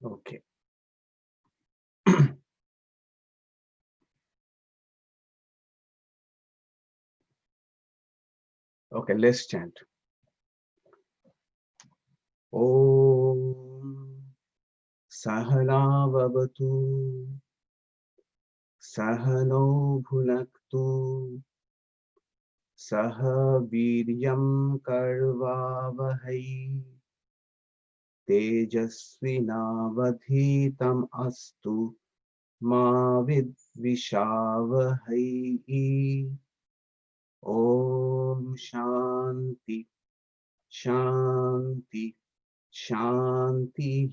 Okay. Okay, let's chant. Om Sahana Vavatu Sahano Bhunaktu Saha Viryam Karvavahai Tejasvinavadhitam Astu Ma Vidvishavahai. Om Shanti Shanti Shanti.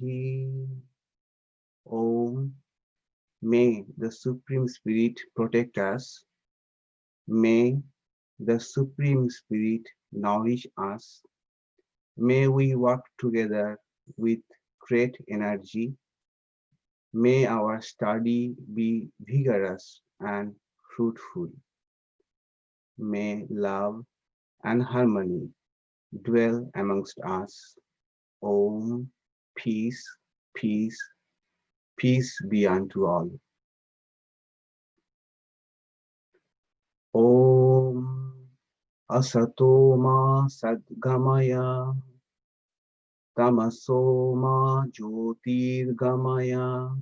Om. May the Supreme Spirit protect us. May the Supreme Spirit nourish us. May we work together with great energy. May our study be vigorous and fruitful. May love and harmony dwell amongst us. Om. Peace, peace, peace be unto all. Om Asato ma sadgamaya tamaso ma jyotirgamaya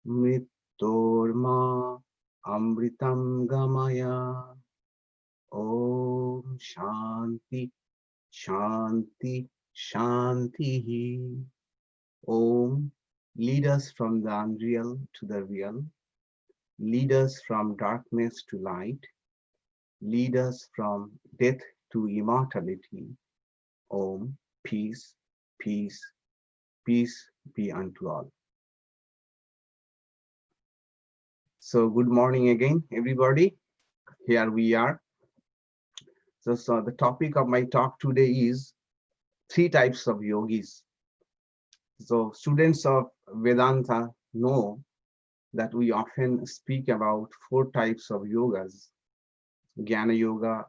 mrityorma amritam gamaya. Om Shanti Shanti Shanti. Om, lead us from the unreal to the real. Lead us from darkness to light. Lead us from death to immortality. Om, peace, peace, peace be unto all. So good morning again, everybody. Here we are. So the topic of my talk today is three types of yogis. So students of Vedanta know that we often speak about four types of yogas: Jnana Yoga,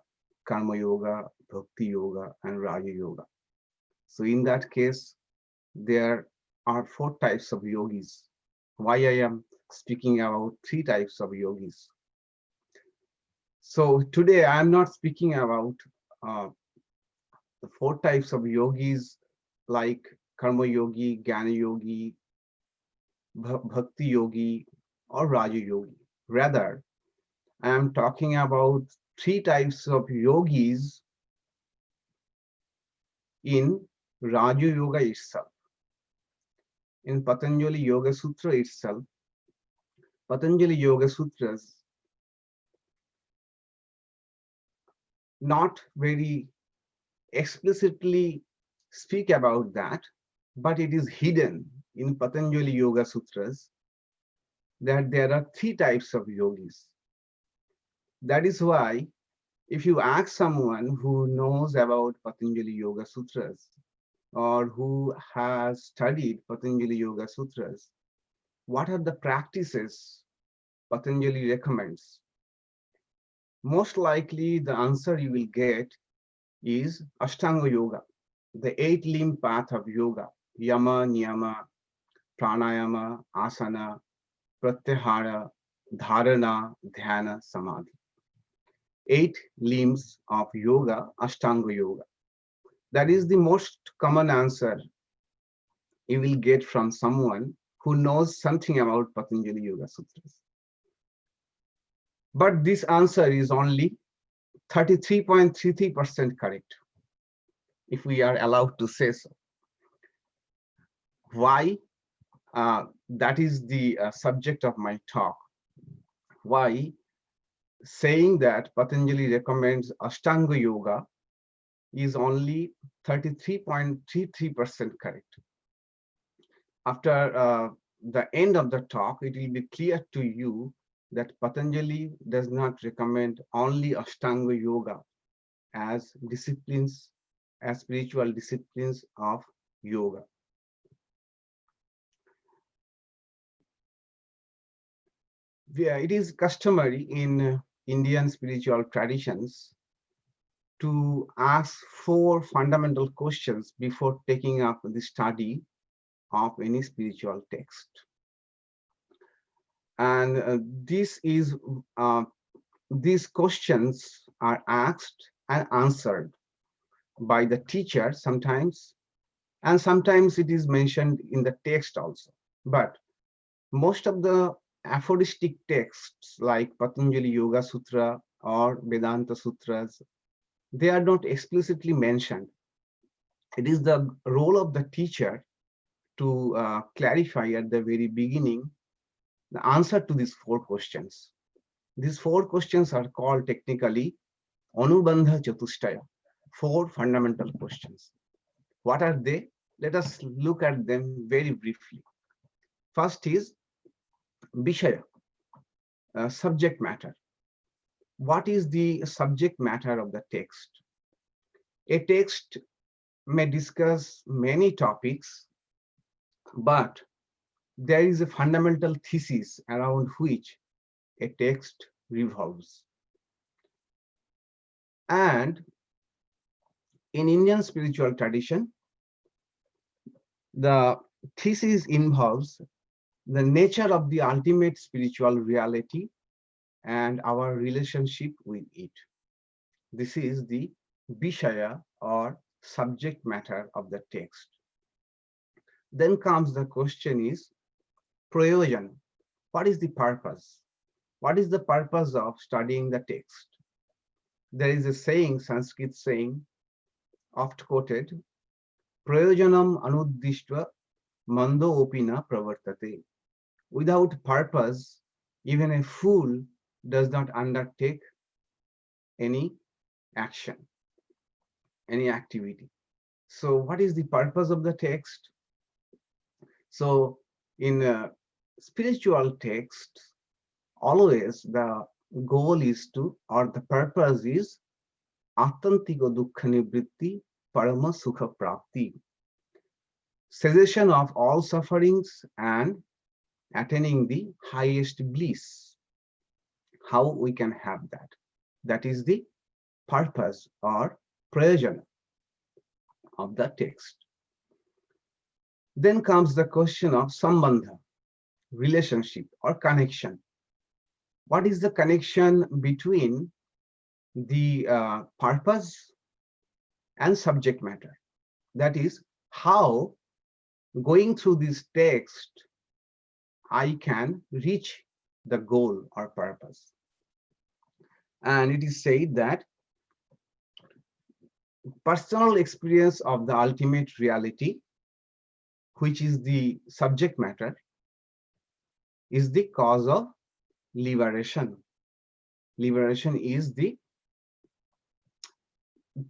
Karma Yoga, Bhakti Yoga, and Raja Yoga. So in that case, there are four types of yogis. Why I am speaking about three types of yogis? So today I am not speaking about the four types of yogis like Karma Yogi, Jnana Yogi, Bhakti Yogi, or Raja Yogi. Rather, I am talking about three types of yogis in Raja Yoga itself. In Patanjali Yoga Sutra itself, Patanjali Yoga Sutras not very explicitly speak about that, but it is hidden in Patanjali Yoga Sutras that there are three types of yogis. That is why if you ask someone who knows about Patanjali Yoga Sutras or who has studied Patanjali Yoga Sutras, what are the practices Patanjali recommends? Most likely the answer you will get is Ashtanga Yoga, the 8-limb path of yoga: Yama, Niyama, Pranayama, Asana, Pratyahara, Dharana, Dhyana, Samadhi. 8 limbs of yoga, Ashtanga Yoga. That is the most common answer you will get from someone who knows something about Patanjali Yoga Sutras. But this answer is only 33.33% correct, if we are allowed to say so. Why? That is the subject of my talk. Why saying that Patanjali recommends Ashtanga Yoga is only 33.33% correct. After the end of the talk, it will be clear to you that Patanjali does not recommend only Ashtanga Yoga as disciplines, as spiritual disciplines of yoga. It is customary in Indian spiritual traditions to ask 4 fundamental questions before taking up the study of any spiritual text. And uh, these questions are asked and answered by the teacher sometimes, and sometimes it is mentioned in the text also. But most of the aphoristic texts like Patanjali Yoga Sutra or Vedanta Sutras, they are not explicitly mentioned. It is the role of the teacher to clarify at the very beginning the answer to these four questions. These four questions are called technically Anubandha Chatushtaya, four fundamental questions. What are they? Let us look at them very briefly. First is Vishaya, subject matter. What is the subject matter of the text? A text may discuss many topics, but there is a fundamental thesis around which a text revolves. And in Indian spiritual tradition, the thesis involves the nature of the ultimate spiritual reality and our relationship with it. This is the Vishaya or subject matter of the text. Then comes the question is Prayojan. What is the purpose? What is the purpose of studying the text? There is a saying, Sanskrit saying, oft quoted, Prayojanam anuddishtva mando opina pravartate. Without purpose, even a fool does not undertake any action, any activity. So what is the purpose of the text? So in spiritual texts, always the goal is to, or the purpose is, Atantiko dukkha nivritti parama sukha prapti, cessation of all sufferings and attaining the highest bliss. How we can have that? That is the purpose or prayojana of the text. Then comes the question of sambandha, relationship or connection. What is the connection between the purpose and subject matter? That is, how going through this text I can reach the goal or purpose. And it is said that personal experience of the ultimate reality, which is the subject matter, is the cause of liberation. Liberation is the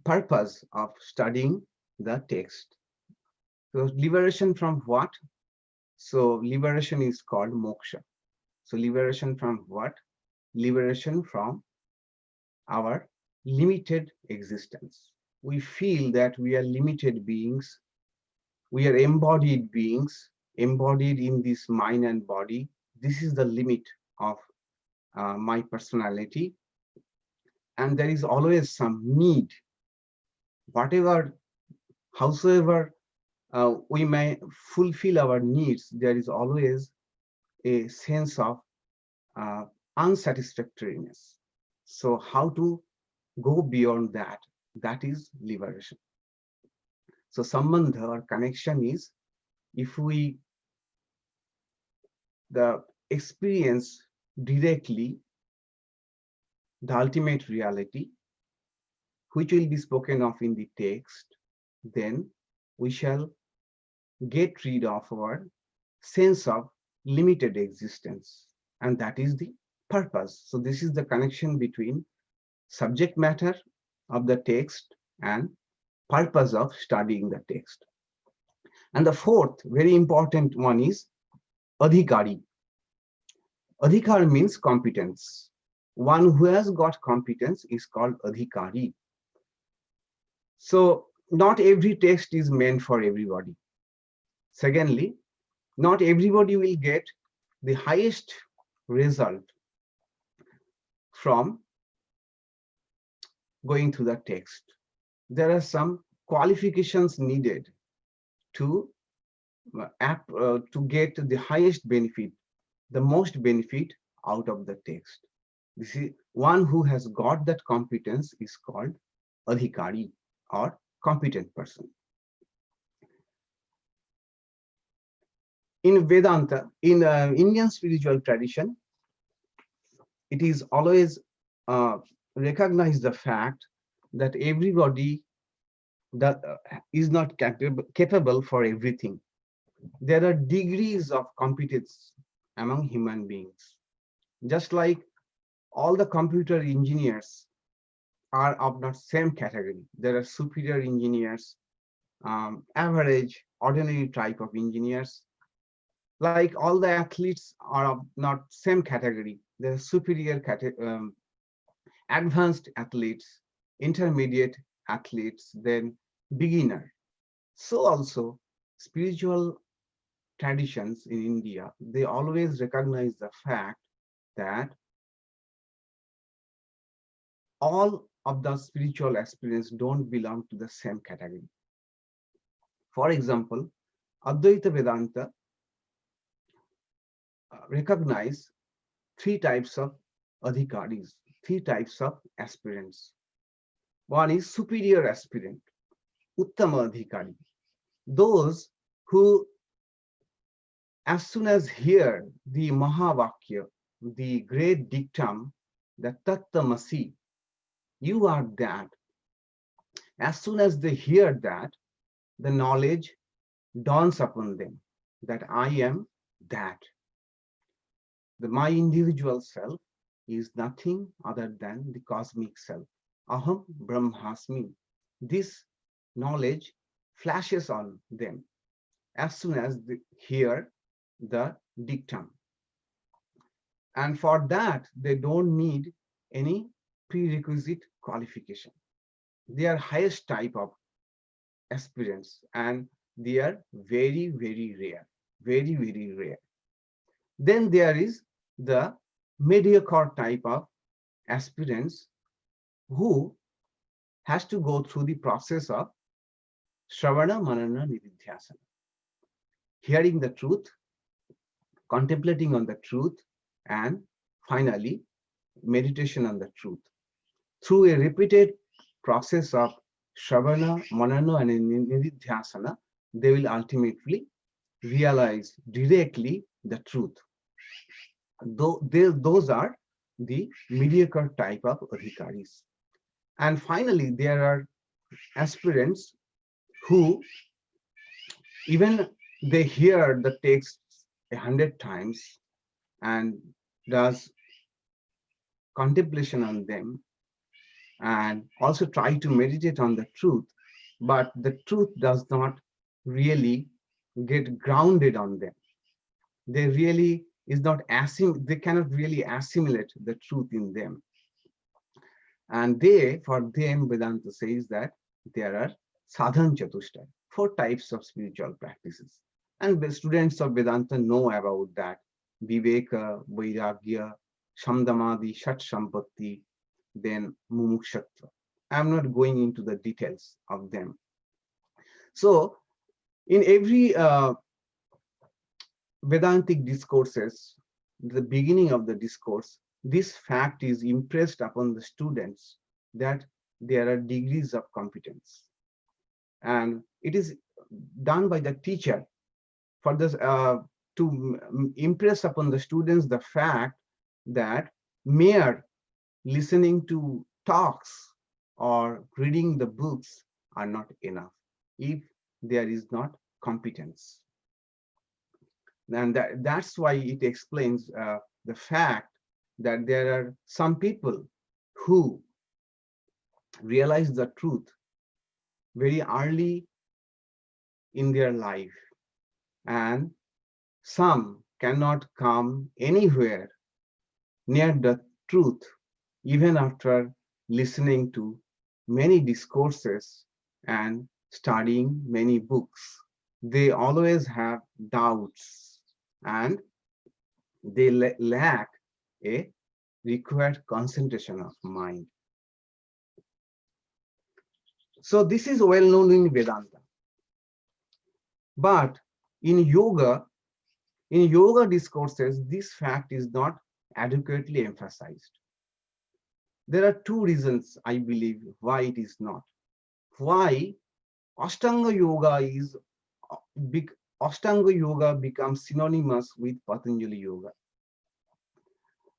purpose of studying the text. So liberation from what? So liberation is called moksha. So liberation from what? Liberation from our limited existence. We feel that we are limited beings. We are embodied beings, embodied in this mind and body. This is the limit of my personality. And there is always some need, whatever, howsoever we may fulfill our needs, there is always a sense of unsatisfactoriness. So how to go beyond that? That is liberation. So sambandha or connection is, if we the experience directly the ultimate reality, which will be spoken of in the text, then we shall get rid of our sense of limited existence, and that is the purpose. So this is the connection between subject matter of the text and purpose of studying the text. And the fourth very important one is adhikari. Adhikar means competence. One who has got competence is called adhikari. So not every text is meant for everybody. Secondly, not everybody will get the highest result from going through the text. There are some qualifications needed to to get the highest benefit, the most benefit out of the text. This is one who has got that competence is called adhikari or competent person. In Vedanta, in Indian spiritual tradition, it is always uh, recognized the fact that everybody that is not capable for everything. There are degrees of competence among human beings. Just like all the computer engineers are of not same category. There are superior engineers, average, ordinary type of engineers. Like all the athletes are of not same category. There are superior advanced athletes, intermediate athletes, then beginner. So also spiritual traditions in India, they always recognize the fact that all of the spiritual aspirants don't belong to the same category. For example, Advaita Vedanta recognize three types of adhikaris, three types of aspirants. One is superior aspirant, Uttama adhikari. Those who, as soon as hear the Mahavakya, the great dictum, the Tattamasi, you are that. As soon as they hear that, the knowledge dawns upon them that I am that. My individual self is nothing other than the cosmic self. Aham Brahmasmi. This knowledge flashes on them as soon as they hear the dictum. And for that, they don't need any prerequisite qualification. They are highest type of aspirants and they are very, very rare, very, very rare. Then there is the mediocre type of aspirants who has to go through the process of Shravana Manana Nididhyasana, hearing the truth, contemplating on the truth, and finally meditation on the truth. Through a repeated process of Shravana, Manana, and Nididhyasana, they will ultimately realize directly the truth. Those are the mediocre type of adhikaris. And finally, there are aspirants who, even they hear the text 100 times and does contemplation on them and also try to meditate on the truth, but the truth does not really get grounded on them. They really is not they cannot really assimilate the truth in them. And for them, Vedanta says that there are sadhan chatushta, four types of spiritual practices. And the students of Vedanta know about that. Viveka, Vairagya, Shamdamadi, Shat Sampatti, then Mumukshatva. I'm not going into the details of them. So in every Vedantic discourses, the beginning of the discourse, this fact is impressed upon the students that there are degrees of competence. And it is done by the teacher for this to impress upon the students the fact that mere listening to talks or reading the books are not enough if there is not competence. And that's why it explains the fact that there are some people who realize the truth very early in their life, and some cannot come anywhere near the truth even after listening to many discourses and studying many books. They always have doubts and they lack a required concentration of mind. So this is well known in Vedanta. But In yoga, in yoga discourses, this fact is not adequately emphasized. There are two reasons, I believe, why it is not. Why Ashtanga yoga is big, Ashtanga yoga becomes synonymous with Patanjali yoga.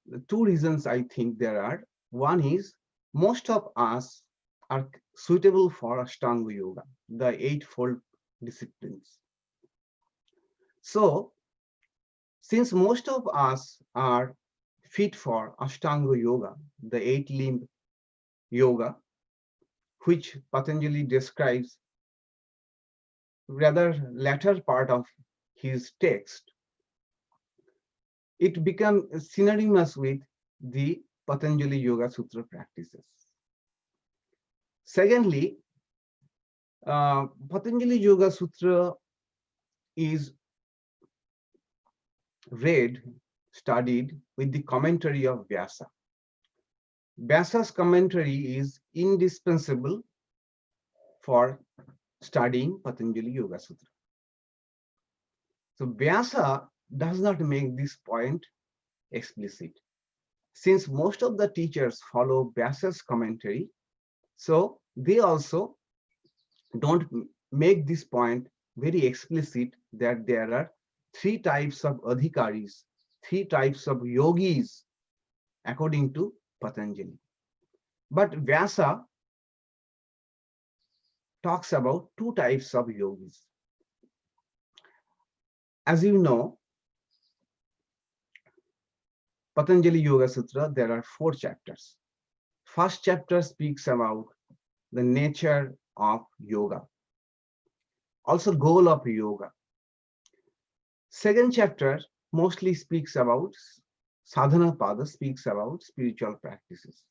The two reasons I think there are. One is most of us are suitable for Ashtanga yoga, the eightfold disciplines. So, since most of us are fit for Ashtanga yoga, the eight limb yoga, which Patanjali describes rather latter part of his text, it becomes synonymous with the Patanjali Yoga Sutra practices. Secondly, Patanjali Yoga Sutra is read, studied with the commentary of Vyasa. Vyasa's commentary is indispensable for studying Patanjali Yoga Sutra. So Vyasa does not make this point explicit. Since most of the teachers follow Vyasa's commentary, so they also don't make this point very explicit that there are three types of adhikaris, three types of yogis according to Patanjali. But Vyasa talks about two types of yogis. As you know, Patanjali Yoga Sutra, there are 4 chapters. First chapter speaks about the nature of yoga, also goal of yoga. Second chapter mostly speaks about sadhana pada, speaks about spiritual practices.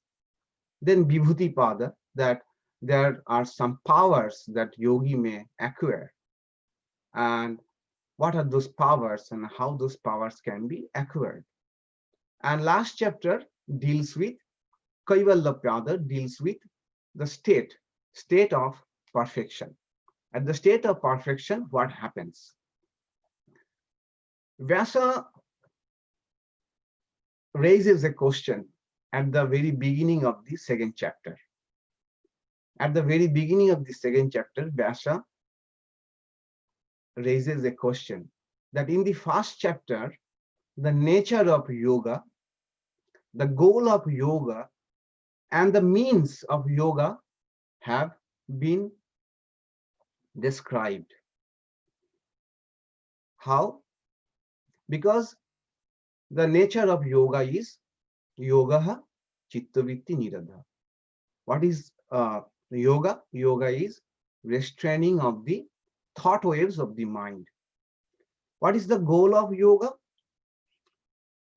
Then vibhuti pada, that there are some powers that yogi may acquire, and what are those powers and how those powers can be acquired. And last chapter deals with Kaivalya pada, deals with the state of perfection. At the state of perfection, what happens? Vyasa raises a question at the very beginning of the second chapter. At the very beginning of the second chapter, Vyasa raises a question that in the first chapter, the nature of yoga, the goal of yoga, and the means of yoga have been described. How? Because the nature of yoga is yoga chittavritti nirodha. What is yoga? Yoga is restraining of the thought waves of the mind. What is the goal of yoga?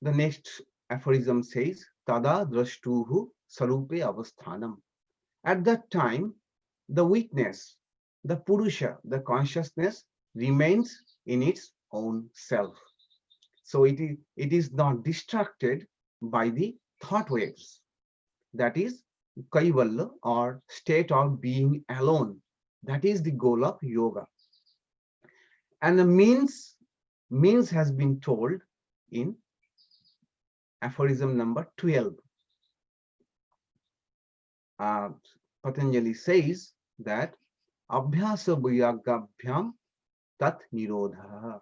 The next aphorism says, Tada drashtuhu sarupe avasthanam. At that time, the witness, the Purusha, the consciousness remains in its own self. So it is not distracted by the thought waves. That is Kaivalya, or state of being alone. That is the goal of yoga. And the means has been told in aphorism number 12. Patanjali says that Abhyasa Vairagabhyam Tat Nirodha.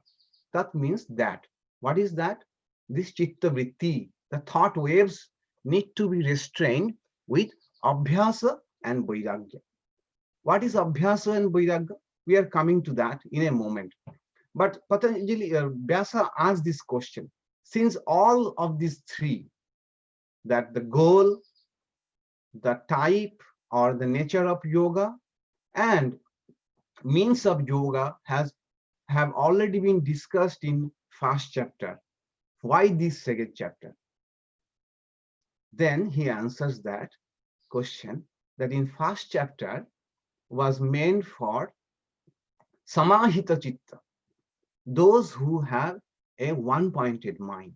Tat means that. What is that? This chitta vritti, the thought waves, need to be restrained with Abhyasa and Vairagya. What is Abhyasa and Vairagya? We are coming to that in a moment. But Patanjali, Vyasa asked this question. Since all of these three, that the goal, the type or the nature of yoga, and means of yoga have already been discussed in first chapter, why this second chapter? Then he answers that question, that in first chapter was meant for samahita chitta, those who have a one-pointed mind.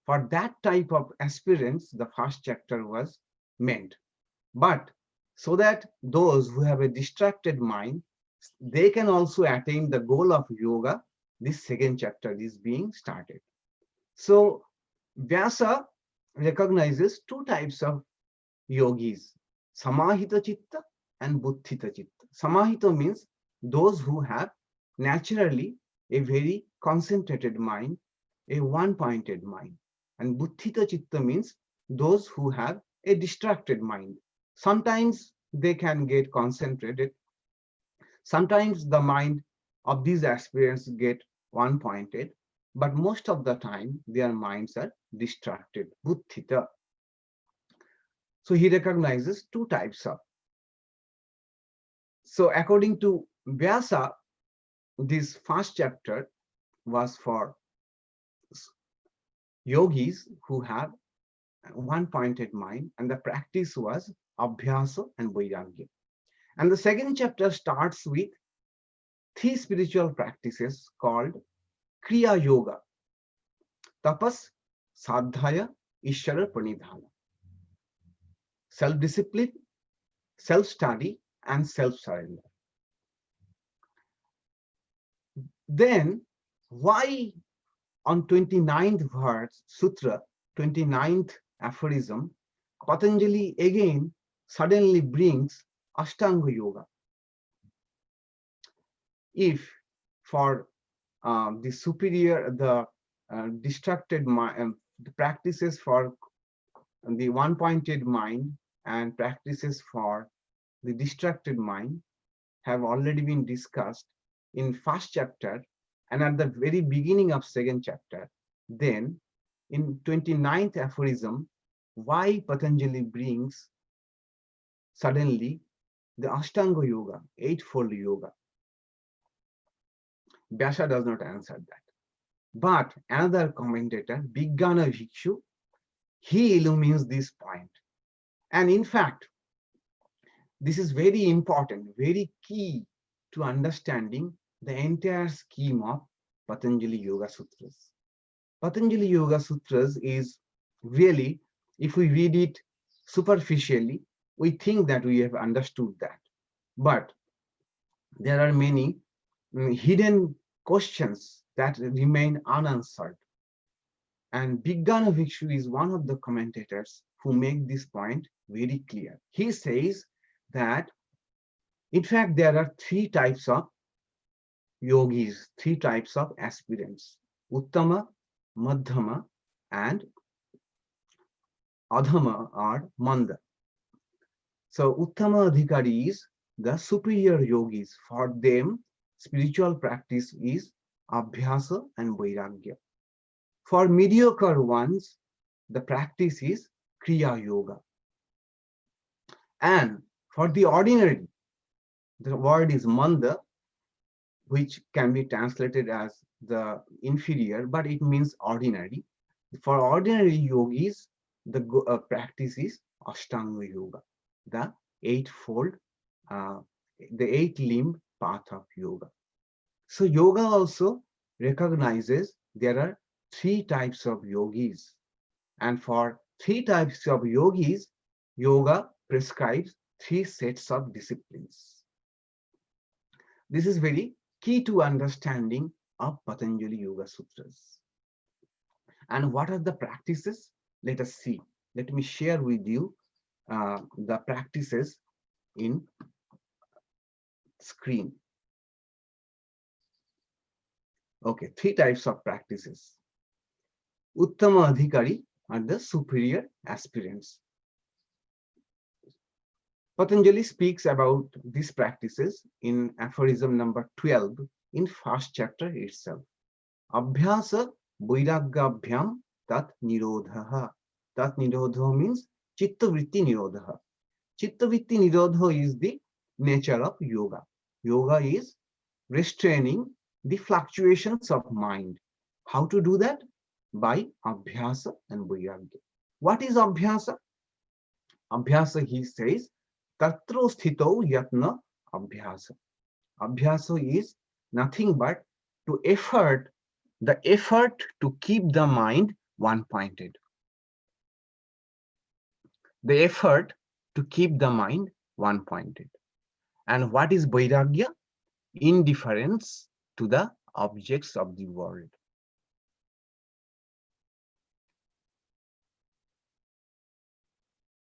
For that type of aspirants, the first chapter was meant. But so that those who have a distracted mind, they can also attain the goal of yoga, this second chapter is being started. So Vyasa recognizes two types of yogis, samahita chitta and buddhita chitta. Samahita means those who have naturally a very concentrated mind, a one-pointed mind. And buddhita chitta means those who have a distracted mind. Sometimes they can get concentrated. Sometimes the mind of these aspirants get one-pointed, but most of the time their minds are distracted, buddhita. So he recognizes two types of. So according to Vyasa, this first chapter was for yogis who have one-pointed mind, and the practice was abhyasa and vairagya. And the second chapter starts with three spiritual practices called kriya yoga, tapas, sadhaya, ishvara pranidhana, self-discipline, self-study, and self-surrender. Then why on 29th verse, sutra, 29th aphorism, Patanjali again suddenly brings Ashtanga yoga? If for the superior, the distracted mind, the practices for the one-pointed mind and practices for the distracted mind have already been discussed in first chapter and at the very beginning of second chapter, then in 29th aphorism, why Patanjali brings suddenly the Ashtanga yoga, eightfold yoga? Vyasa does not answer that. But another commentator, Vijnana Bhikshu, he illumines this point. And in fact, this is very important, very key to understanding the entire scheme of Patanjali Yoga Sutras. Patanjali Yoga Sutras is really, if we read it superficially, we think that we have understood that. But there are many hidden questions that remain unanswered. And Vijnana Bhikshu is one of the commentators who make this point very clear. He says that, in fact, there are three types of yogis, three types of aspirants, Uttama, Madhyama, and Adhama or Manda. So Uttama Adhikari is the superior yogis. For them, spiritual practice is Abhyasa and Vairagya. For mediocre ones, the practice is Kriya Yoga. And for the ordinary, the word is Manda, which can be translated as the inferior, but it means ordinary. For ordinary yogis, the practice is Ashtanga Yoga, the eightfold, the eight-limb path of yoga. So yoga also recognizes there are three types of yogis. And for three types of yogis, yoga prescribes three sets of disciplines. This is very key to understanding of Patanjali Yoga Sutras. And what are the practices? Let us see. Let me share with you the practices in screen. Okay, three types of practices. Uttama Adhikari are the superior aspirants. Patanjali speaks about these practices in aphorism number 12 in first chapter itself. Abhyasa vairagabhyam tat nirodhaha. Tat nirodha means chitta vritti nirodha. Chitta vritti nirodha is the nature of yoga. Yoga is restraining the fluctuations of mind. How to do that? By abhyasa and vairagya. What is abhyasa? Abhyasa, he says, tatro sthito yatna abhyasa. Abhyasa is nothing but the effort to keep the mind one-pointed. The effort to keep the mind one-pointed. And what is vairagya? Indifference to the objects of the world.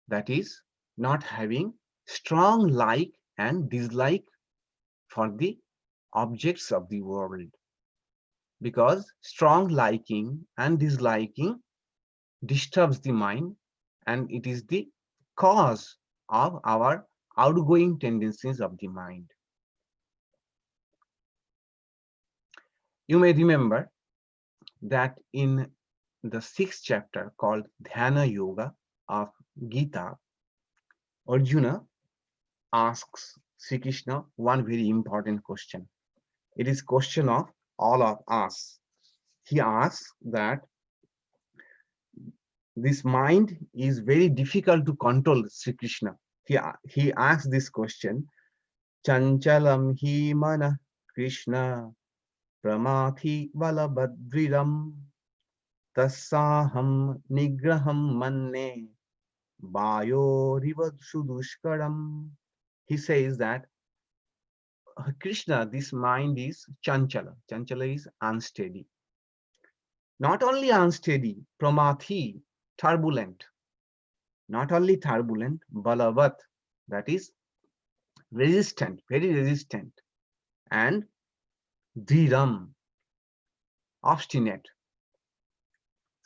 That is, not having strong like and dislike for the objects of the world, because strong liking and disliking disturbs the mind, and it is the cause of our outgoing tendencies of the mind. You may remember that in the sixth chapter called Dhyana Yoga of Gita, Arjuna asks Sri Krishna one very important question. It is question of all of us. He asks that this mind is very difficult to control, Sri Krishna. He asks this question, Chanchalam hi mana Krishna pramathi valabhadriram tasaham nigraham manne bayo rivadshudushkaram. He says that Krishna, this mind is chanchala. Chanchala is unsteady. Not only unsteady, pramathi, turbulent. Not only turbulent, balavat, that is resistant, very resistant, and dhiram, obstinate.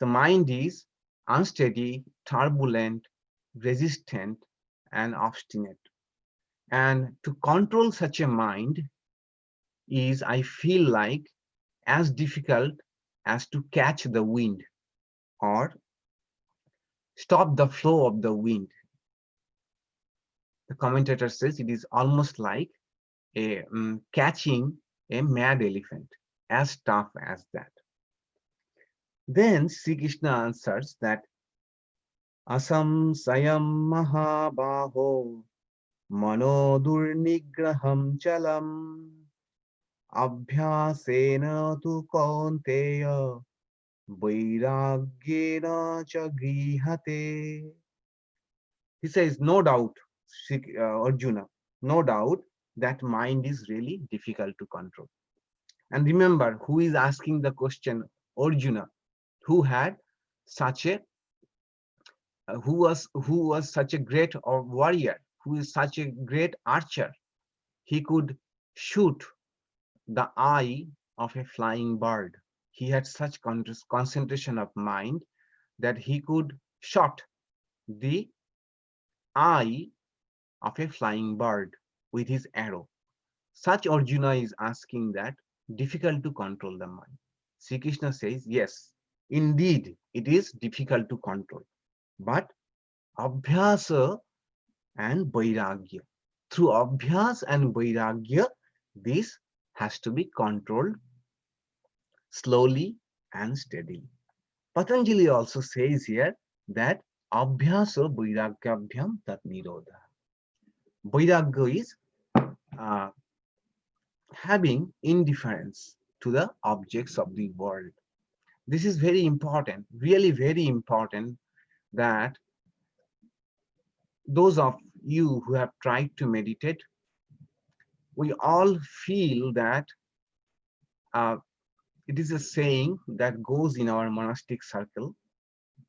The mind is unsteady, turbulent, resistant, and obstinate. And to control such a mind is, I feel like, as difficult as to catch the wind or stop the flow of the wind. The commentator says it is almost like catching a mad elephant, as tough as that. Then Sri Krishna answers that asam sayam mahabaho mano durnigraham chalam abhyasena tu kaunteya vairagyena cha grihate. He says, no doubt, Arjuna, no doubt that mind is really difficult to control. And remember, who is asking the question? Arjuna, who had such a who was such a great warrior, who is such a great archer. He could shoot the eye of a flying bird. He had such concentration of mind that he could shot the eye of a flying bird with his arrow. Such Arjuna is asking that difficult to control the mind. Sri Krishna says, yes, indeed, it is difficult to control. But abhyasa and vairagya. Through abhyas and vairagya, this has to be controlled slowly and steadily. Patanjali also says here that abhyasa vairagyabhyam tat nirodha. Vairagya is having indifference to the objects of the world. This is very important, really very important, that those of you who have tried to meditate, we all feel that it is a saying that goes in our monastic circle,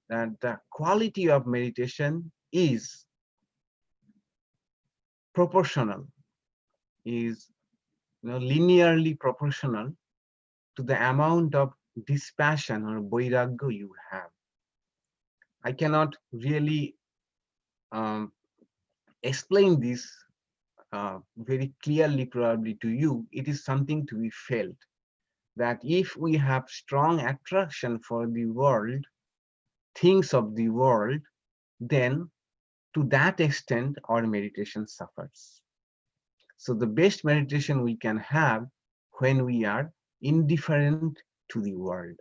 that the quality of meditation is proportional, is linearly proportional to the amount of dispassion or vairagya you have. I cannot really explain this very clearly probably to you. It is something to be felt, that if we have strong attraction for the world, things of the world, then to that extent our meditation suffers. So the best meditation we can have when we are indifferent to the world,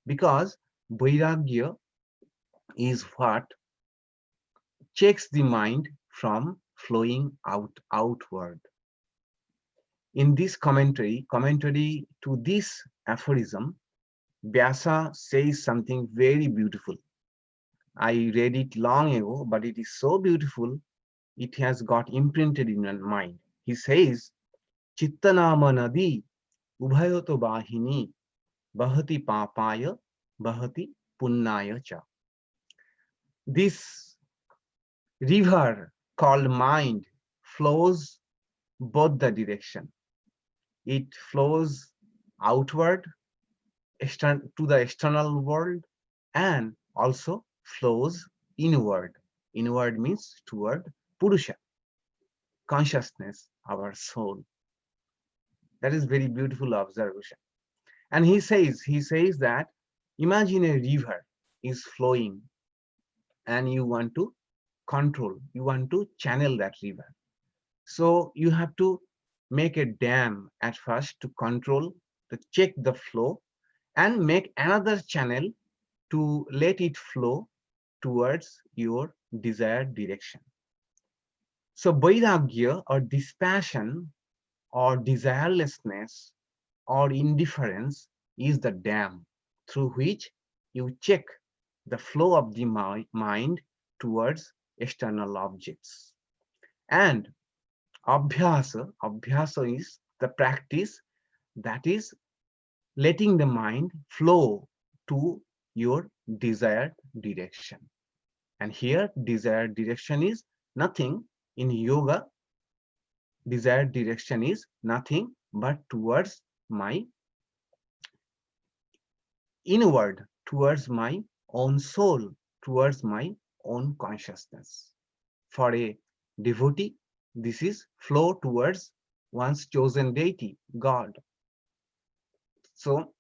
because vairagya is what checks the mind from flowing outward. In this commentary to this aphorism, Vyasa says something very beautiful. I read it long ago, but it is so beautiful, it has got imprinted in my mind. He says, Chittanama Nadi Ubhayoto bahini bahati papaya bahati punnaya cha. This river called mind flows both the direction. It flows outward to the external world and also flows inward. Inward means toward Purusha, consciousness, our soul. That is very beautiful observation. And he says that imagine a river is flowing and you want to control, you want to channel that river. So you have to make a dam at first to control, to check the flow and make another channel to let it flow towards your desired direction. So vairagya or dispassion or desirelessness or indifference is the dam through which you check the flow of the mind towards external objects. And abhyasa is the practice that is letting the mind flow to your desired direction. And here, desired direction is nothing. In yoga, desired direction is nothing but towards my inward, towards my own soul, towards my own consciousness. For a devotee, this is flow towards one's chosen deity, God. So,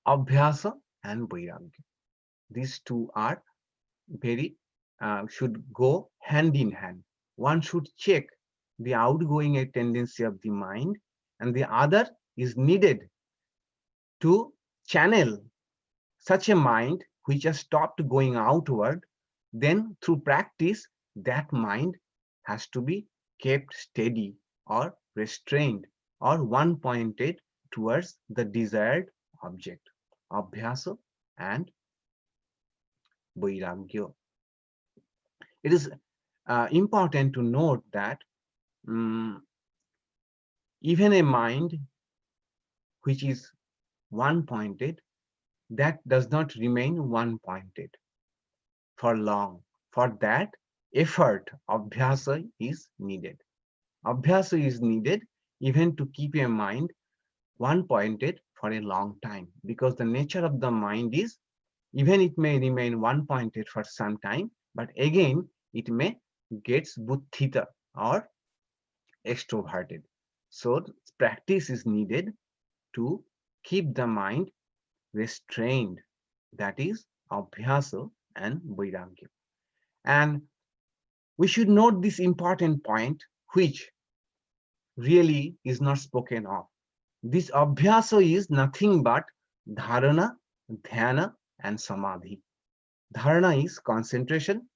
abhyasa and vairagya. These two are very should go hand in hand. One should check the outgoing tendency of the mind, and the other is needed to channel such a mind which has stopped going outward. Then through practice, that mind has to be kept steady or restrained or one pointed towards the desired object. Abhyasa and vairagya. It is important to note that um, even a mind which is one pointed, that does not remain one pointed for long. For that, effort, abhyasa is needed. Abhyasa is needed even to keep a mind one pointed for a long time, because the nature of the mind is even it may remain one pointed for some time, but again it may gets buddhita or extroverted. So practice is needed to keep the mind restrained. That is abhyasa and vairagya. And we should note this important point, which really is not spoken of. This abhyasa is nothing but dharana, dhyana, and samadhi. Dharana is concentration,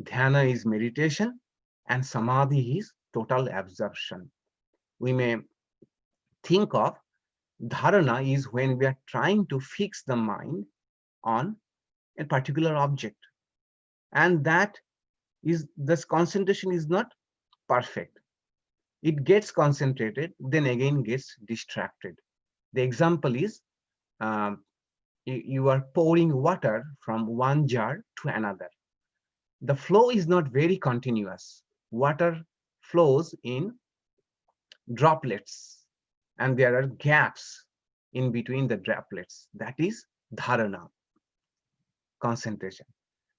dhyana is meditation, and samadhi is total absorption. We may think of dharana is when we are trying to fix the mind on a particular object, and that is this concentration is not perfect. It gets concentrated, then again gets distracted. The example is um, you are pouring water from one jar to another. The flow is not very continuous. Water flows in droplets, and there are gaps in between the droplets. That is dharana, concentration.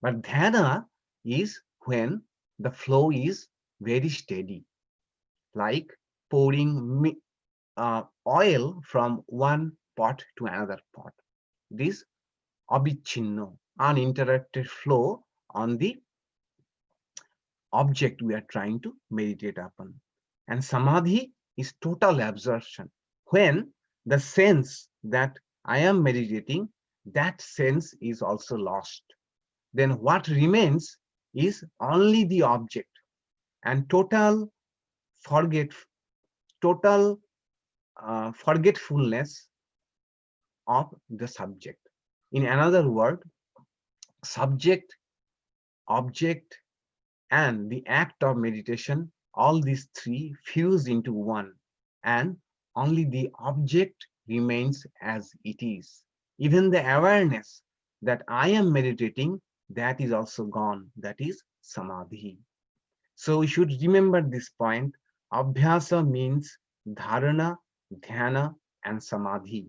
But dhyana is when the flow is very steady, like pouring oil from one pot to another pot. This abhichinno, uninterrupted flow on the object we are trying to meditate upon. And samadhi is total absorption. When the sense that I am meditating, that sense is also lost. Then what remains is only the object and forget, total forgetfulness of the subject. In another word, subject, object, and the act of meditation, all these three fuse into one, and only the object remains as it is. Even the awareness that I am meditating, that is also gone. That is samadhi. So we should remember this point. Abhyasa means dharana, dhyana, and samadhi,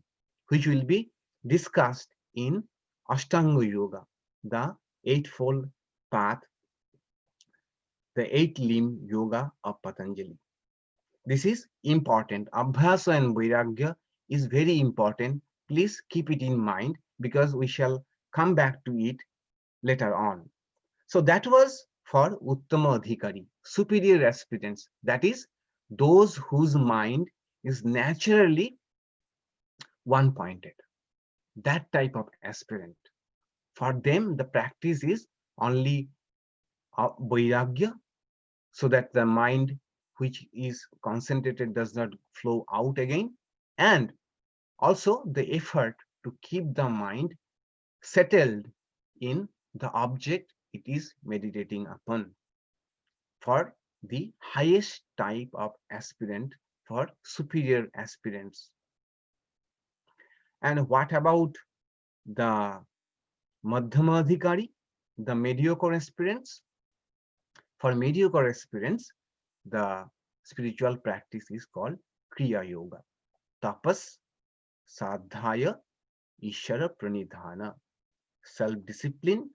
which will be discussed in Ashtanga Yoga, the eightfold path, the eight limb yoga of Patanjali. This is important. Abhyasa and Vairagya is very important. Please keep it in mind because we shall come back to it later on. So that was for Uttama Adhikari, superior aspirants. That is, those whose mind is naturally one pointed. That type of aspirant. For them, the practice is only Vairagya, so that the mind which is concentrated does not flow out again, and also the effort to keep the mind settled in the object it is meditating upon, for the highest type of aspirant, for superior aspirants. And what about the Madhyama Adhikari, the mediocre aspirants? For mediocre aspirants, the spiritual practice is called Kriya Yoga. Tapas, Sadhaya, Ishara Pranidhana, self-discipline,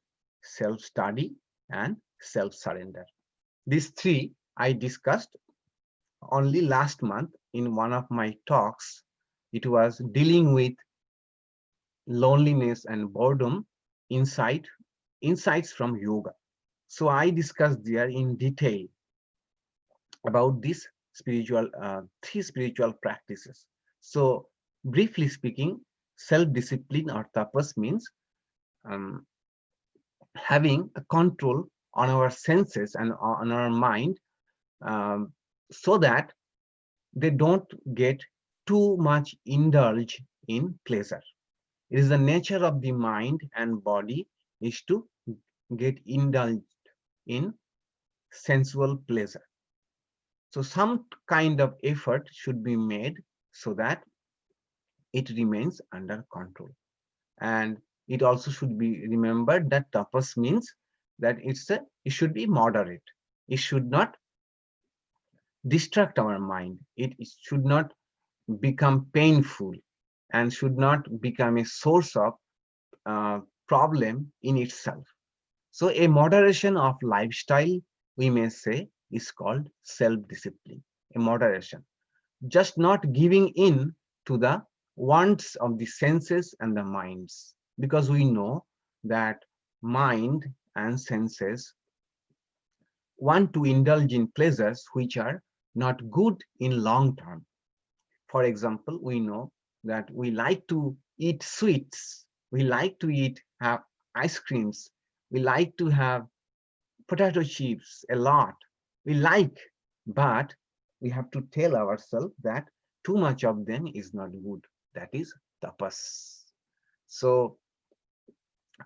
self-study, and self-surrender. These three I discussed only last month in one of my talks. It was dealing with loneliness and boredom, insight, insights from yoga. So I discussed there in detail about these three spiritual practices. So briefly speaking, self-discipline or tapas means um, having a control on our senses and on our mind, um, so that they don't get too much indulged in pleasure. It is the nature of the mind and body is to get indulged in sensual pleasure. So some kind of effort should be made so that it remains under control. And it also should be remembered that tapas means that it should be moderate. It should not distract our mind. It should not become painful and should not become a source of uh, problem in itself. So a moderation of lifestyle, we may say, is called self-discipline, a moderation. Just not giving in to the wants of the senses and the minds, because we know that mind and senses want to indulge in pleasures which are not good in long term. For example, we know that we like to eat sweets, we like to have ice creams, we like to have potato chips a lot. We like, but we have to tell ourselves that too much of them is not good. That is tapas. So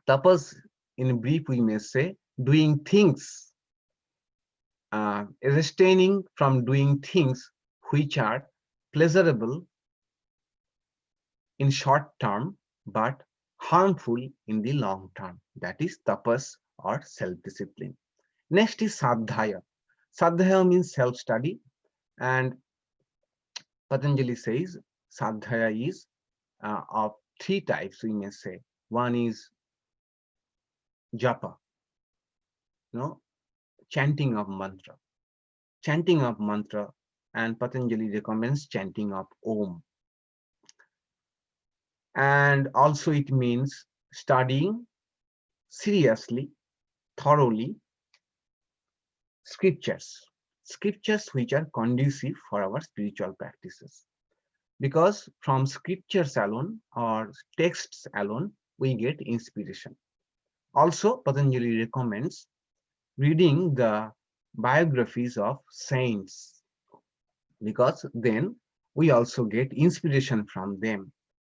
tapas, in brief, we may say doing things, restraining from doing things which are pleasurable in short term, but harmful in the long term. That is tapas or self-discipline. Next is sadhya. Sadhya means self-study, and Patanjali says sadhya is of three types, we may say. One is japa, no, chanting of mantra. Chanting of mantra, and Patanjali recommends chanting of Om. And also it means studying seriously, thoroughly, scriptures which are conducive for our spiritual practices. Because from scriptures alone or texts alone, we get inspiration. Also, Patanjali recommends reading the biographies of saints, because then we also get inspiration from them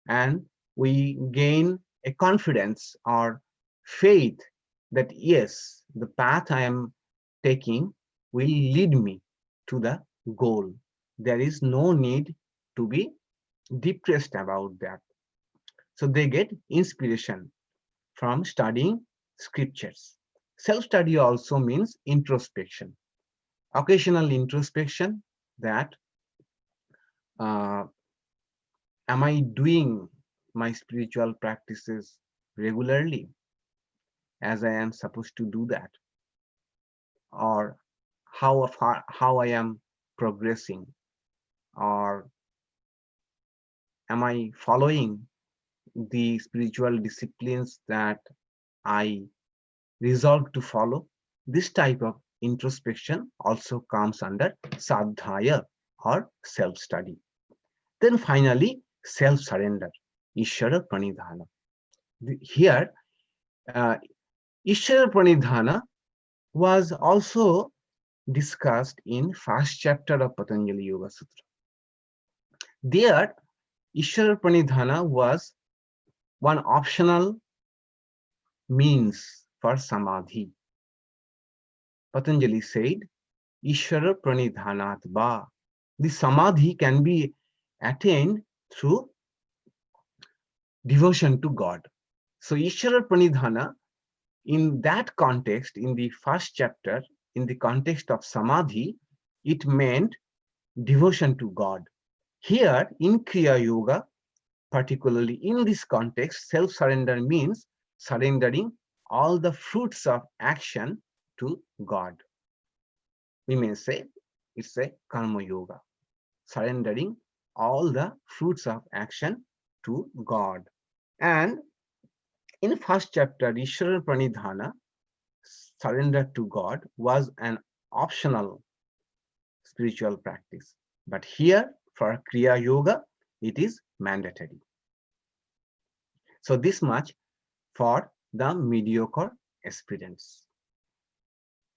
and we gain a confidence or faith that yes, the path I am taking will lead me to the goal. There is no need to be depressed about that. So they get inspiration from studying scriptures. Self-study also means introspection, occasional introspection that uh, am I doing my spiritual practices regularly as I am supposed to do that, or how far how I am progressing, or am I following the spiritual disciplines that I resolve to follow? This type of introspection also comes under sadhya or self-study. Then finally, self-surrender, Ishvara Pranidhana. Here, uh, Ishvara Pranidhana was also discussed in first chapter of Patanjali Yoga Sutra. There, Ishvara Pranidhana was one optional means for samadhi. Patanjali said, Ishvara Pranidhanat ba. The samadhi can be attained through devotion to God. So Ishvara Pranidhana, in that context, in the first chapter, in the context of samadhi, it meant devotion to God. Here in Kriya Yoga, particularly in this context, self-surrender means surrendering all the fruits of action to God. We may say it's a karma yoga, surrendering all the fruits of action to God. And in first chapter, Ishvara Pranidhana, surrender to God, was an optional spiritual practice. But here, for Kriya Yoga, it is mandatory. So this much for the mediocre aspirants.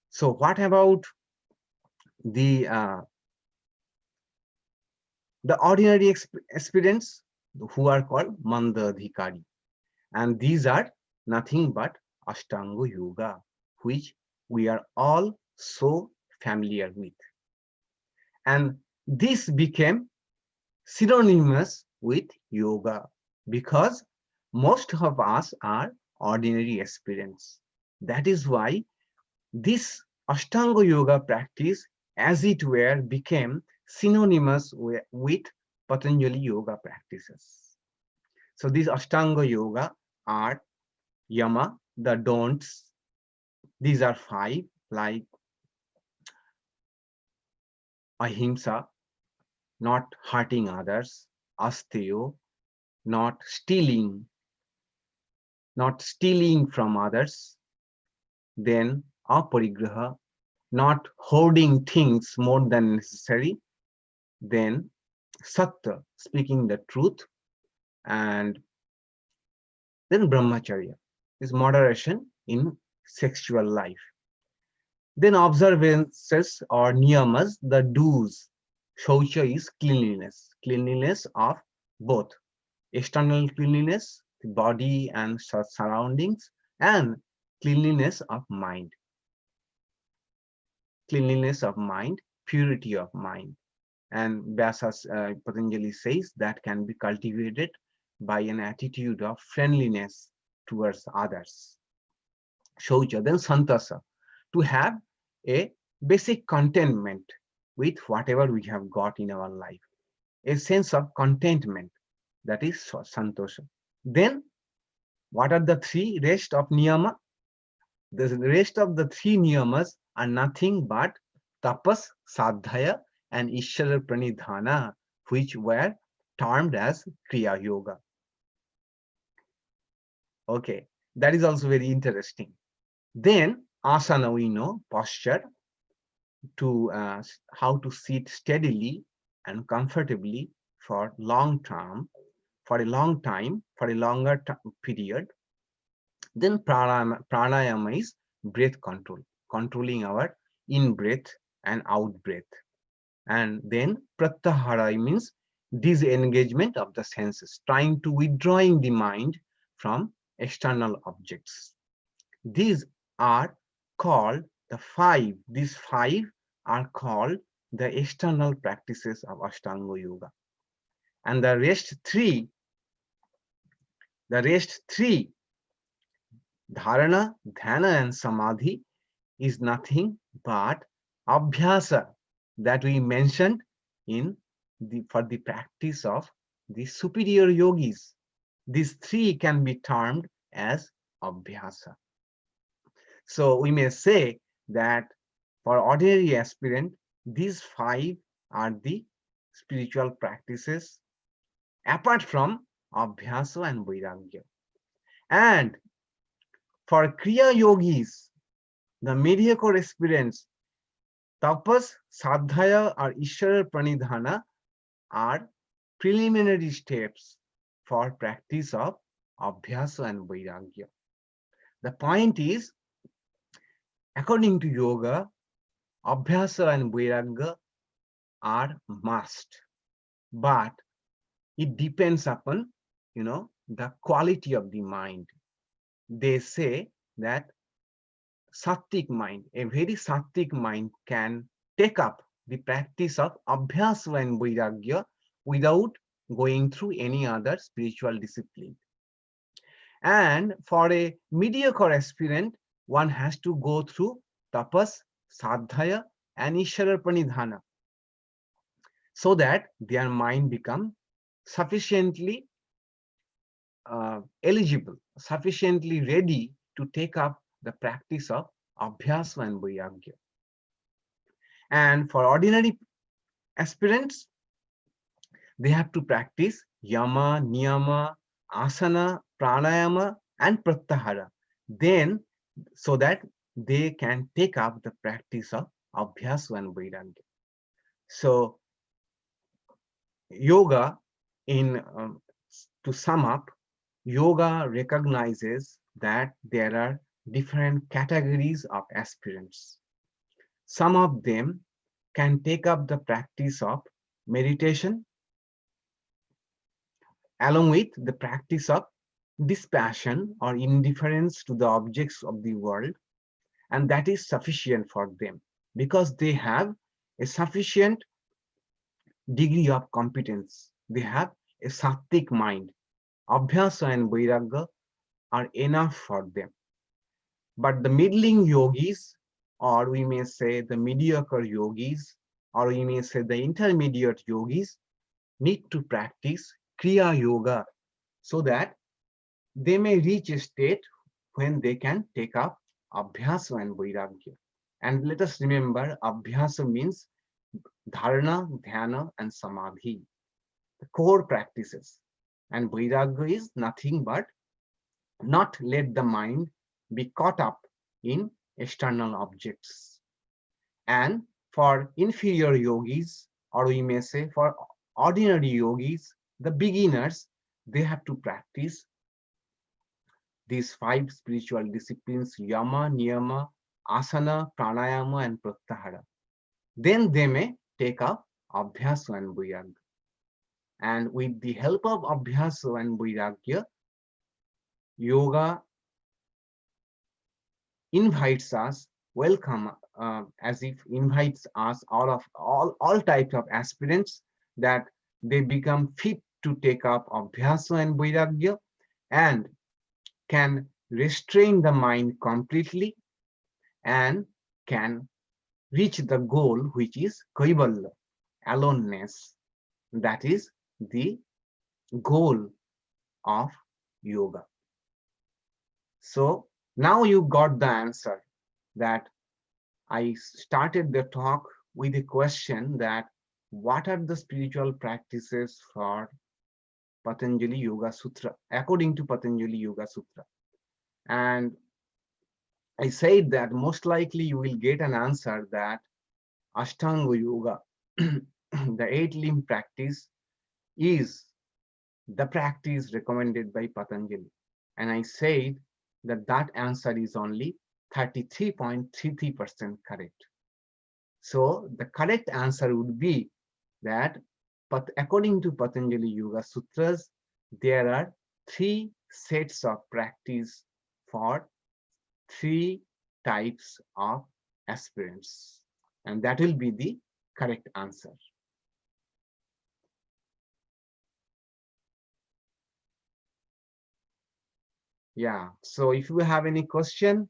So what about the ordinary aspirants who are called Mandadhikari? And these are nothing but Ashtanga Yoga, which we are all so familiar with. And this became synonymous with yoga because most of us are ordinary aspirants. That is why this Ashtanga Yoga practice, as it were, became synonymous with Patanjali Yoga practices. So these Ashtanga Yoga are Yama, the don'ts. These are 5, like Ahimsa, not hurting others; Asteyo, not stealing from others; then Aparigraha, not hoarding things more than necessary; then Satya, speaking the truth; and then Brahmacharya is moderation in sexual life. Then observances or niyamas, the do's. Shaucha is cleanliness of both external cleanliness, the body and surroundings, and cleanliness of mind. Cleanliness of mind, purity of mind. And Patanjali says that can be cultivated by an attitude of friendliness towards others. Shaucha, then Santasa, to have a basic contentment with whatever we have got in our life, a sense of contentment, that is Santosha. Then what are the 3 rest of niyama? The rest of the 3 niyamas are nothing but tapas, sadhya, and Ishvara Pranidhana, which were termed as Kriya Yoga. Okay, that is also very interesting. Then asana, we know, posture, to how to sit steadily and comfortably for long term, for a long time, for a longer period. Then pranayama is breath control, controlling our in breath and out breath. And then pratyahara means disengagement of the senses, trying to withdrawing the mind from external objects. These are called the 5. These 5 are called the external practices of Ashtanga Yoga. And the rest three, dharana, dhyana, and samadhi, is nothing but abhyasa that we mentioned in for the practice of the superior yogis. These three can be termed as abhyasa. So we may say that for ordinary aspirant, these five are the spiritual practices apart from abhyasa and vairagya. And for kriya yogis, the mediocre aspirants, tapas, sadhaya, or ishvara pranidhana are preliminary steps for practice of abhyasa and vairagya. The point is, according to yoga, abhyasa and vairagya are must, but it depends upon, the quality of the mind. They say that sattvic mind, a very sattvic mind, can take up the practice of abhyasa and vairagya without going through any other spiritual discipline. And for a mediocre aspirant, one has to go through tapas, sadhaya, and ishvara pranidhana so that their mind become sufficiently eligible, sufficiently ready to take up the practice of abhyasa and vairagya. And for ordinary aspirants, they have to practice yama, niyama, asana, pranayama, and pratyahara. Then, so that they can take up the practice of abhyasa and vairagya. So, yoga, in to sum up, yoga recognizes that there are different categories of aspirants. Some of them can take up the practice of meditation along with the practice of dispassion or indifference to the objects of the world, and that is sufficient for them because they have a sufficient degree of competence. They have a sattvic mind. Abhyasa and vairagya are enough for them. But the middling yogis, or we may say the mediocre yogis, or we may say the intermediate yogis, need to practice Kriya Yoga so that they may reach a state when they can take up Abhyasa and Vairagya. And let us remember, Abhyasa means Dharana, Dhyana, and Samadhi, the core practices. And Vairagya is nothing but not let the mind be caught up in external objects. And for inferior yogis, or we may say for ordinary yogis, the beginners, they have to practice these five spiritual disciplines: yama, niyama, asana, pranayama, and pratyahara. Then they may take up abhyasa and vairagya. And with the help of abhyasa and vairagya, yoga invites us, welcome, as if invites us, all types of aspirants, that they become fit to take up abhyasa and vairagya and can restrain the mind completely and can reach the goal, which is kaivalya, aloneness. That is the goal of yoga. So now you got the answer, that I started the talk with a question that what are the spiritual practices for Patanjali Yoga Sutra, according to Patanjali Yoga Sutra. And I said that most likely you will get an answer that Ashtanga Yoga, the eight limb practice, is the practice recommended by Patanjali. And I said that that answer is only 33.33% correct. So the correct answer would be that, but according to Patanjali Yoga Sutras, there are three sets of practice for three types of aspirants. And that will be the correct answer. Yeah. So if you have any question,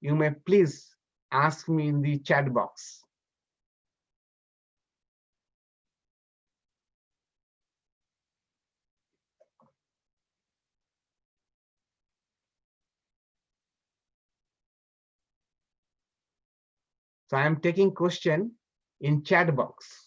you may please ask me in the chat box. So I am taking question in chat box.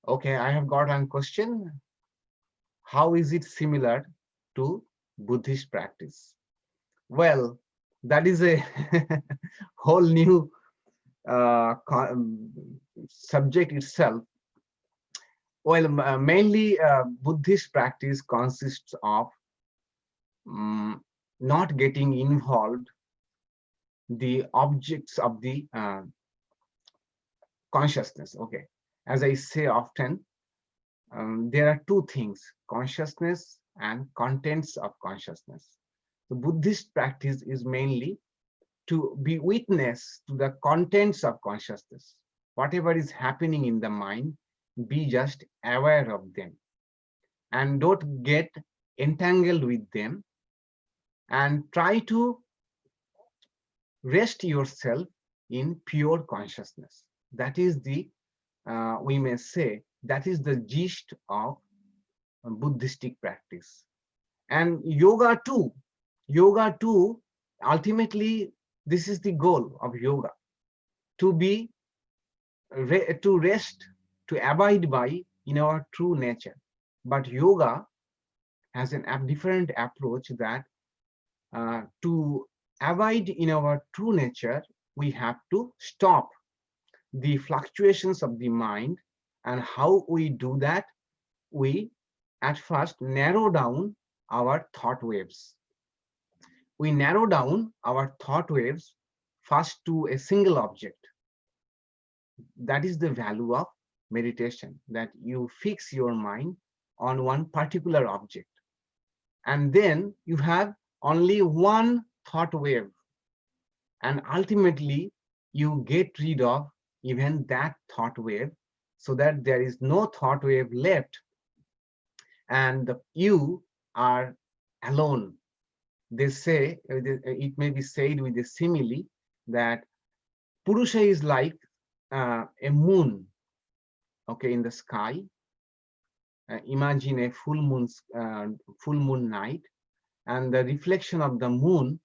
Okay, I have got one question. How is it similar to Buddhist practice? Well, that is a whole new subject itself. Well, mainly Buddhist practice consists of not getting involved the objects of the consciousness. Okay, as I say often, there are two things: consciousness and contents of consciousness. The Buddhist practice is mainly to be witness to the contents of consciousness. Whatever is happening in the mind, be just aware of them and don't get entangled with them, and try to rest yourself in pure consciousness. That is the, we may say, that is the gist of Buddhistic practice. And yoga too, ultimately, this is the goal of yoga, to be, to rest, to abide by in our true nature. But yoga has a different approach, that to abide in our true nature, we have to stop the fluctuations of the mind. And how we do that? We at first narrow down our thought waves. We narrow down our thought waves first to a single object. That is the value of meditation, that you fix your mind on one particular object, and then you have only one thought wave, and ultimately you get rid of even that thought wave, so that there is no thought wave left, and you are alone. They say, it may be said with a simile, that Purusha is like a moon, okay, in the sky. Imagine a full moon night, and the reflection of the moon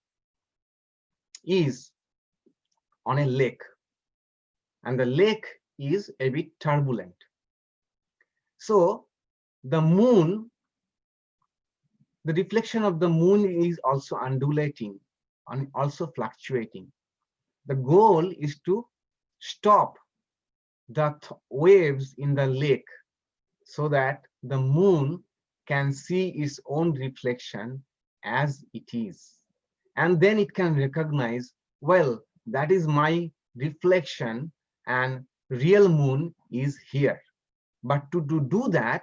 is on a lake, and the lake is a bit turbulent. So the moon, the reflection of the moon is also undulating and also fluctuating. The goal is to stop the waves in the lake, so that the moon can see its own reflection as it is. And then it can recognize, well, that is my reflection, and real moon is here. But to do that,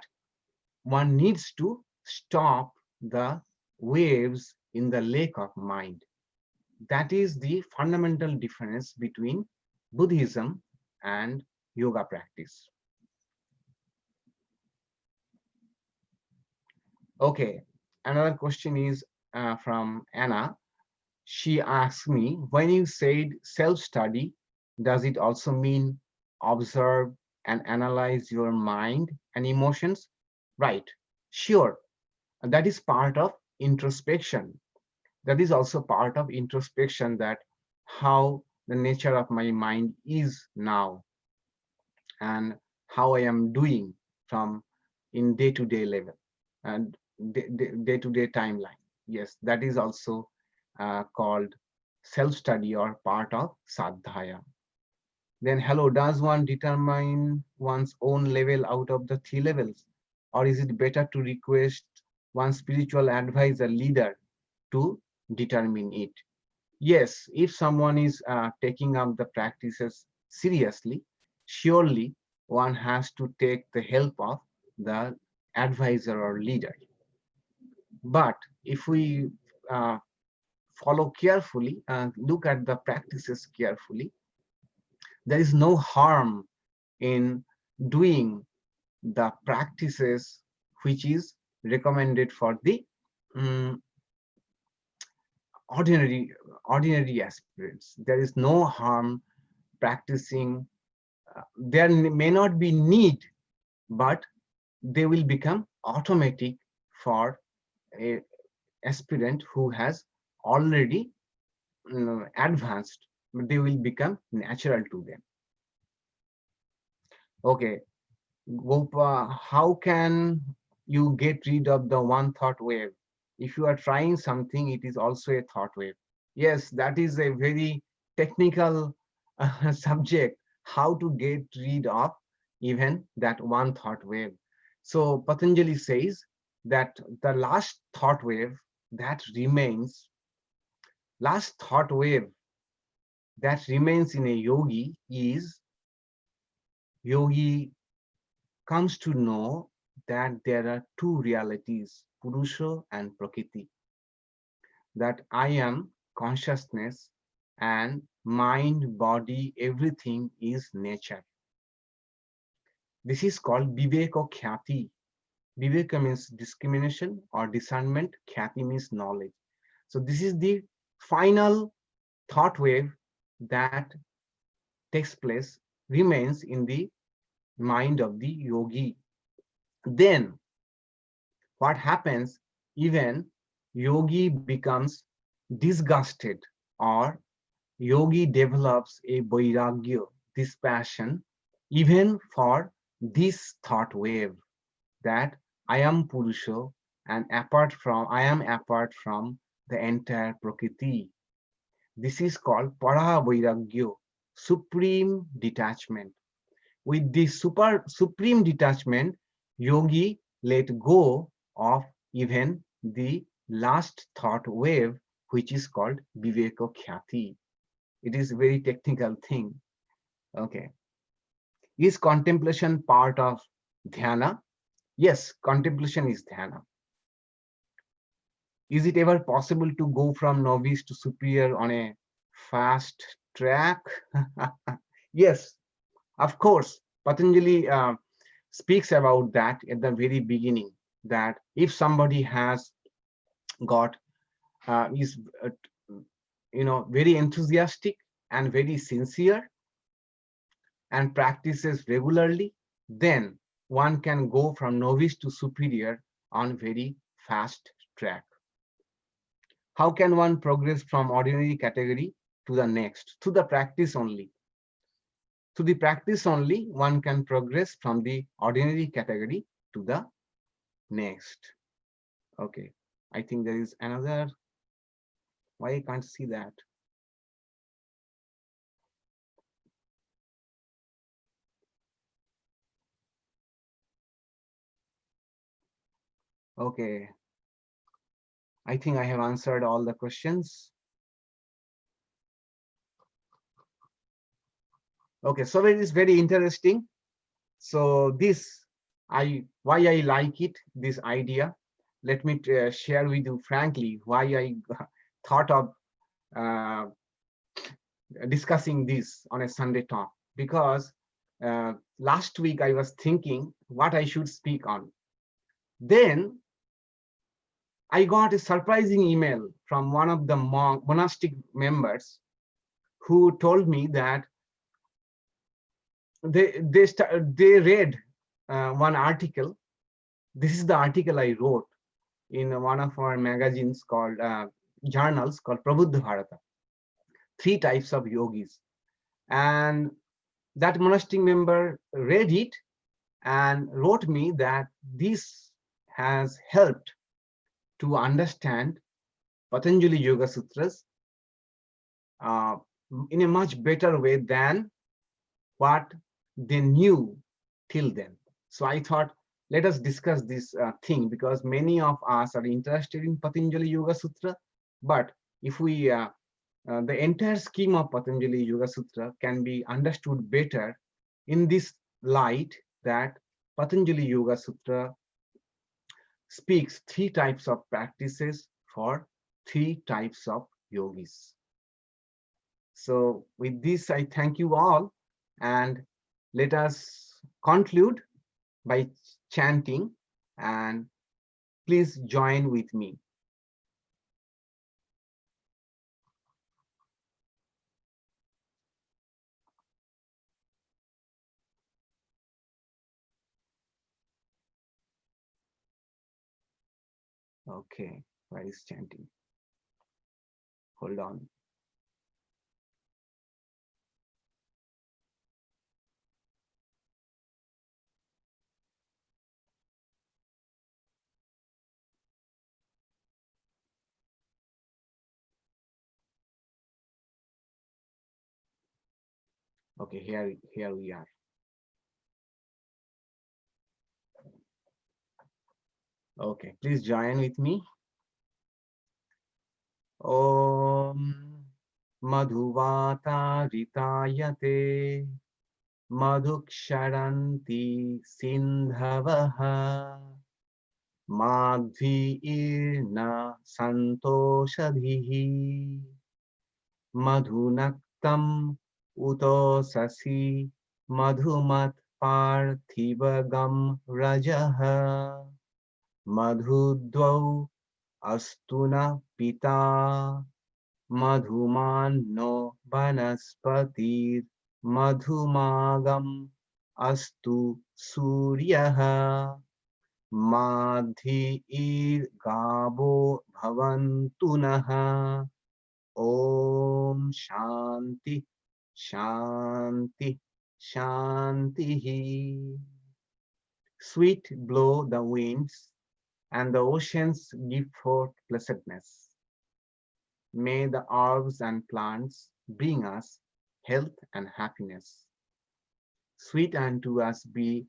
one needs to stop the waves in the lake of mind. That is the fundamental difference between Buddhism and yoga practice. Okay, another question is from Anna. She asks me, when you said self-study, does it also mean observe and analyze your mind and emotions? Right, sure. That is part of introspection. That is also part of introspection, that how the nature of my mind is now, and how I am doing from in day-to-day level and day-to-day timeline. Yes, that is also called self-study or part of sadhya. Then hello, does one determine one's own level out of the three levels? Or is it better to request one spiritual advisor leader to determine it? Yes, if someone is taking up the practices seriously, surely one has to take the help of the advisor or leader. But if we uh, follow carefully and look at the practices carefully, there is no harm in doing the practices which is recommended for the um, ordinary ordinary aspirants. There is no harm practicing. There may not be need, but they will become automatic for a aspirant who has already advanced. They will become natural to them. Okay, Gopa, how can you get rid of the one thought wave? If you are trying something, it is also a thought wave. Yes, that is a very technical subject, how to get rid of even that one thought wave. So Patanjali says that the remains, last thought wave that remains in a yogi is yogi comes to know that there are two realities, Purusha and Prakriti, that I am consciousness and mind, body, everything is nature. This is called Viveka Khyati. Viveka means discrimination or discernment, Khyati means knowledge. So this is the final thought wave that takes place, remains in the mind of the yogi. Then what happens, even yogi becomes disgusted, or yogi develops a vairagya, this passion, even for this thought wave, that I am Purusha and I am apart from the entire Prakriti. This is called Para Vairagya, supreme detachment. With this supreme detachment, yogi let go of even the last thought wave, which is called Viveka Khyati. It is a very technical thing. Okay. Is contemplation part of dhyana? Yes, contemplation is dhyana. Is it ever possible to go from novice to superior on a fast track? Yes, of course. Patanjali speaks about that at the very beginning, that if somebody has got is very enthusiastic and very sincere and practices regularly, then one can go from novice to superior on very fast track. How can one progress from ordinary category to the next? To the practice only. To the practice only, one can progress from the ordinary category to the next. Okay, I think there is another. Why I can't see that? Okay, I think I have answered all the questions. Okay, so it is very interesting. So this, why I like it, this idea. Let me share with you frankly why I thought of uh, discussing this on a Sunday talk. Because last week I was thinking what I should speak on. Then I got a surprising email from one of the monastic members who told me that they read one article. This is the article I wrote in one of our magazines called journals called Prabuddha Bharata. 3 types of yogis, and that monastic member read it and wrote me that this has helped to understand Patanjali Yoga Sutras uh, in a much better way than what they knew till then. So I thought, let us discuss this thing, because many of us are interested in Patanjali Yoga Sutra. But if we, the entire scheme of Patanjali Yoga Sutra can be understood better in this light, that Patanjali Yoga Sutra speaks three types of practices for three types of yogis. So with this, I thank you all, and let us conclude by chanting, and please join with me. Okay, where is chanting? Hold on. Okay, here we are. Okay, please join with me. Om Madhuvata Ritayate Madhuksharanti Sindhavaha Madhvi Irna Santoshadhihi Madhunaktam Utosasi Madhumat Parthivagam Rajaha Madhudvau Astuna Pita Madhuman no Vanaspatir Madhumagam Astu Suryaha Madhi Ir Gabo Bhavantunaha. Om Shanti Shanti Shanti. Sweet blow the winds, and the oceans give forth blessedness. May the herbs and plants bring us health and happiness. Sweet unto us be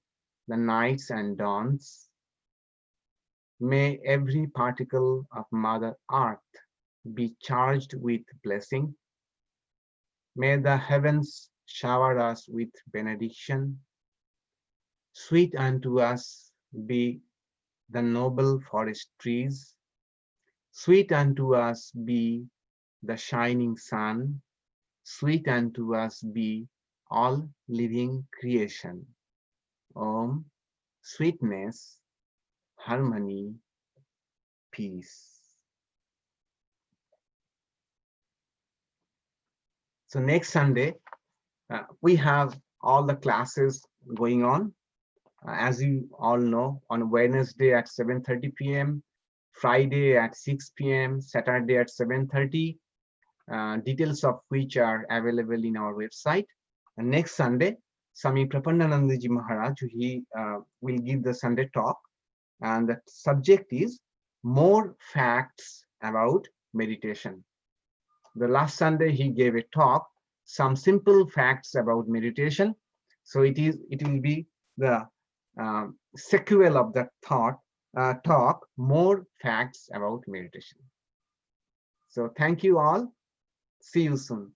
the nights and dawns. May every particle of Mother Earth be charged with blessing. May the heavens shower us with benediction. Sweet unto us be the noble forest trees. Sweet unto us be the shining sun. Sweet unto us be all living creation. Om, sweetness, harmony, peace. So next Sunday, we have all the classes going on. As you all know, on Wednesday at 7:30 p.m., Friday at 6 p.m., Saturday at 7:30, details of which are available in our website. And next Sunday, Swami Prapandanandaji Maharaj, he will give the Sunday talk, and the subject is more facts about meditation. The last Sunday he gave a talk, some simple facts about meditation. So it will be the sequel of that talk, more facts about meditation. So thank you all. See you soon.